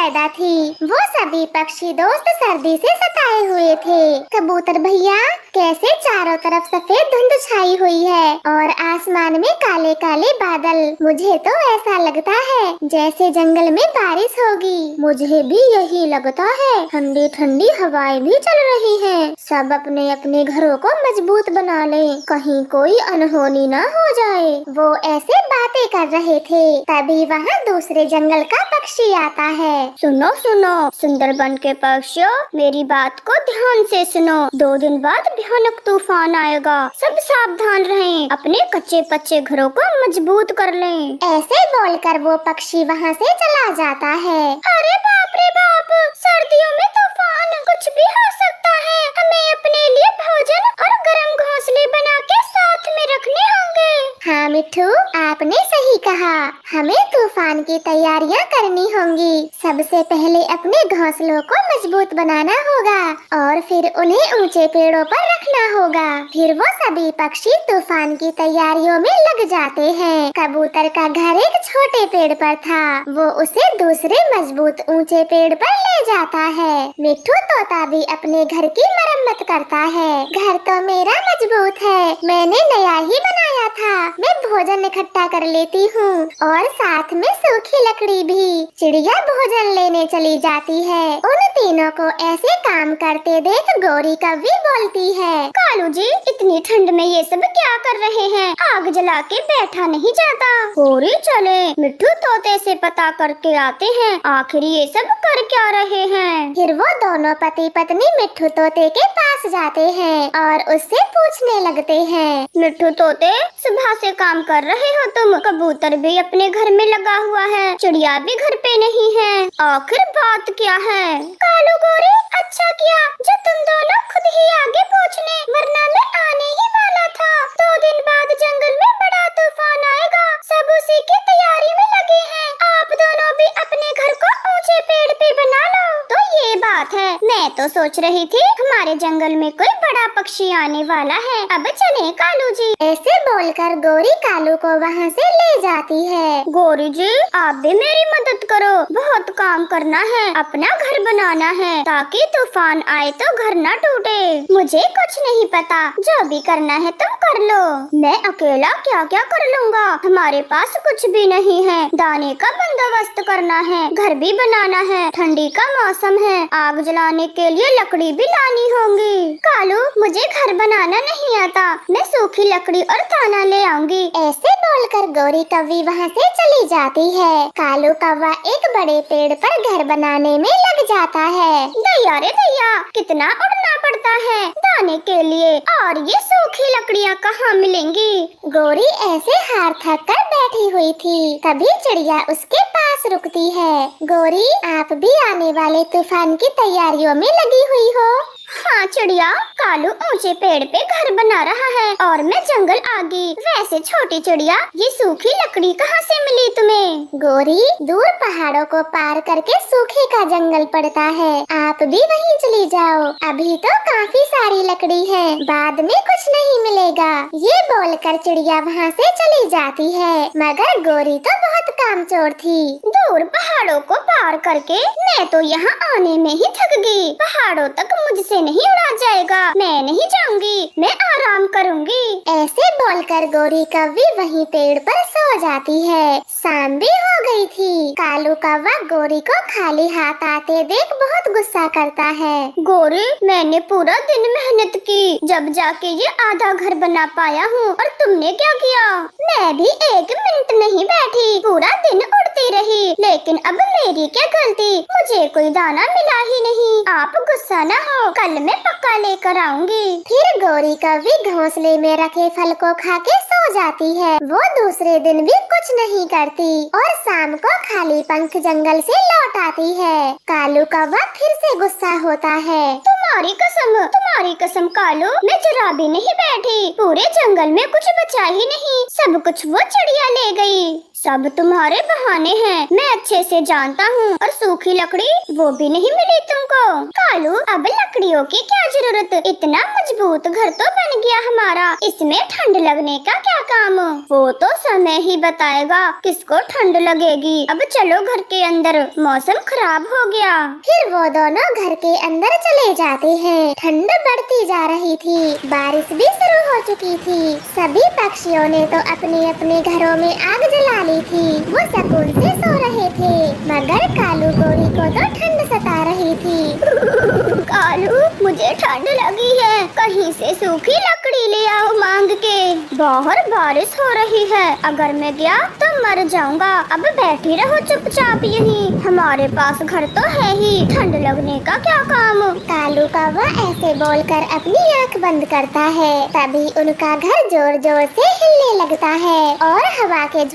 पैदा थी। वो सभी पक्षी दोस्त सर्दी से सताए हुए थे। कबूतर भैया, कैसे चारों तरफ सफेद धुंध छाई हुई है और आसमान में काले काले बादल। मुझे तो ऐसा लगता है जैसे जंगल में बारिश होगी। मुझे भी यही लगता है। ठंडी ठंडी हवाएं भी चल रही हैं। सब अपने अपने घरों को मजबूत बना लें, कहीं कोई अनहोनी न हो जाए। वो ऐसे बातें कर रहे थे, तभी वहाँ दूसरे जंगल का पक्षी आता है। सुनो सुनो सुंदरबन के पक्षियों, मेरी बात को ध्यान से सुनो। 2 दिन बाद भयानक तूफान आएगा, सब सावधान रहें, अपने कच्चे पच्चे घरों को मजबूत कर लें। ऐसे बोलकर वो पक्षी वहाँ से चला जाता है। अरे बाप रे बाप, सर्दियों में तूफान, कुछ भी हो सकता है। हमें अपने लिए भोजन और गर्म घोंसले बना के साथ में रखने होंगे। हाँ मिट्ठू, आपने सही कहा। हमें तूफान की तैयारियाँ करनी होंगी। सबसे पहले अपने घोंसलों को मजबूत बनाना होगा और फिर उन्हें ऊंचे पेड़ों पर रखना होगा। फिर वो सभी पक्षी तूफान की तैयारियों में लग जाते हैं। कबूतर का घर एक छोटे पेड़ पर था। वो उसे दूसरे मजबूत ऊंचे पेड़ पर ले जाता है। मिट्ठू तोता भी अपने घर की मरम्मत करता है। घर तो मेरा मजबूत है, मैंने नया ही बनाया था। मैं भोजन इकट्ठा कर लेती हूँ और साथ में सूखी लकड़ी भी। चिड़िया भोजन लेने चली जाती है। उन तीनों को ऐसे काम करते देख गौरी कभी बोलती है, कालू जी, इतनी ठंड में ये सब क्या कर रहे हैं? आग जला के बैठा नहीं जाता। गौरी चले, मिट्ठू तोते से पता करके आते हैं, आखिर ये सब कर क्या रहे हैं। फिर वो दोनों पति पत्नी मिट्ठू तोते के पास जाते हैं और उससे पूछने लगते हैं, मिट्ठू तोते, सुबह से काम कर रहे हो तुम? कबूतर भी अपने घर में लगा हुआ है, चिड़िया भी घर पे नहीं है, आखिर बात क्या है? कालू गौरी, अच्छा किया जो तुम दोनों खुद ही आगे पूछने, वरना मैं आने ही वाला था। 2 दिन बाद जंगल में बड़ा तूफान आएगा, सब उसी की तैयारी में लगे हैं। आप दोनों भी अपने घर को ऊंचे पेड़ पे बना लो। तो ये बात है, मैं तो सोच रही थी हमारे जंगल में कोई बड़ा पक्षी आने वाला है। अब चले कालू जी। ऐसे बोलकर गौरी कालू को वहाँ से ले जाती है। गौरी जी, आप भी मेरी मदद करो, बहुत काम करना है, अपना घर बनाना है ताकि तूफान आए तो घर न टूटे। मुझे कुछ नहीं पता, जो भी करना है तुम कर लो, मैं अकेला क्या क्या कर लूँगा। हमारे पास कुछ भी नहीं है, दाने का बंदोबस्त करना है, घर भी बनाना है, ठंडी का मौसम है, आग जलाने के लिए लकड़ी भी लानी होगी। कालू, मुझे घर बनाना नहीं आता, मैं सूखी लकड़ी और ताना ले आऊंगी। ऐसे बोलकर गौरी कौवी वहाँ से चली जाती है। कालू कौवा एक बड़े पेड़ पर घर बनाने में लग जाता है। दैया रे दैया, कितना उड़ना पड़ता है दाने के लिए, और ये सूखी लकड़ियाँ कहाँ मिलेंगी? गौरी ऐसे हार थक कर बैठी हुई थी, तभी चिड़िया उसके पास रुकती है। गौरी, आप भी आने वाले तूफान की तैयारियों में लगी हुई हो? हाँ चिड़िया, कालू ऊंचे पेड़ पे घर बना रहा है और मैं जंगल आ गई। वैसे छोटी चिड़िया, ये सूखी लकड़ी कहाँ से मिली तुम्हें? गौरी, दूर पहाड़ों को पार करके सूखे का जंगल पड़ता है, आप भी वहीं चली जाओ। अभी तो काफी सारी लकड़ी है, बाद में कुछ नहीं मिलेगा। ये बोलकर चिड़िया वहाँ से चली जाती है, मगर गौरी तो बहुत कामचोर थी। दूर पहाड़ों को पार करके मैं तो यहाँ आने में ही थक गई। पहाड़ों तक मुझसे नहीं उड़ा जाएगा, मैं नहीं जाऊंगी, मैं आराम करूंगी। ऐसे बोलकर गौरी कौवी वहीं पेड़ पर सो जाती है। शाम भी हो गई थी। कालू कौवा गौरी को खाली हाथ आते देख बहुत गुस्सा करता है। गौरी, मैंने पूरा दिन मेहनत की, जब जाके ये आधा घर बना पाया हूँ, और तुमने क्या किया? मैं भी 1 मिनट नहीं बैठी, पूरा दिन उड़ती रही, लेकिन अब मेरी क्या गलती, मुझे कोई दाना मिला ही नहीं। आप गुस्सा न हो, कल मैं पक्का लेकर आऊंगी। फिर गौरी कौवी घोंसले में रखे फल को खा के सो जाती है। वो दूसरे दिन भी कुछ नहीं करती और शाम को खाली पंख जंगल से लौट आती है। कालू कौवा फिर से गुस्सा होता है। तुम्हारी कसम कालू, मैं जरा भी नहीं बैठी, पूरे जंगल में कुछ बचा ही नहीं, सब कुछ वो चिड़िया ले गई। सब तुम्हारे बहाने हैं, मैं अच्छे से जानता हूँ। और सूखी लकड़ी वो भी नहीं मिली तुमको। कालू, अब लकड़ियों की क्या जरूरत, इतना मजबूत घर तो बन गया हमारा, इसमें ठंड लगने का क्या काम। वो तो समय ही बताएगा किसको ठंड लगेगी। अब चलो घर के अंदर, मौसम खराब हो गया। फिर वो दोनों घर के अंदर चले जाते हैं। ठंड बढ़ती जा रही थी, बारिश भी शुरू हो चुकी थी। सभी पक्षियों ने तो अपने अपने घरों में आग जला ली थी। वो सुकून से सो रहे थे, मगर कालू गोरी को तो ठंड सता रही थी। कालू, मुझे ठंड लगी है, कहीं से सूखी लकड़ी ले आओ मांग के। बाहर बारिश हो रही है, अगर मैं गया तो मर जाऊंगा। अब बैठी रहो चुपचाप यहीं, हमारे पास घर तो है ही, ठंड लगने का क्या काम। कालू कौवा ऐसे बोलकर अपनी आंख बंद करता है। तभी उनका घर जोर जोर से हिलने लगता है और हवा के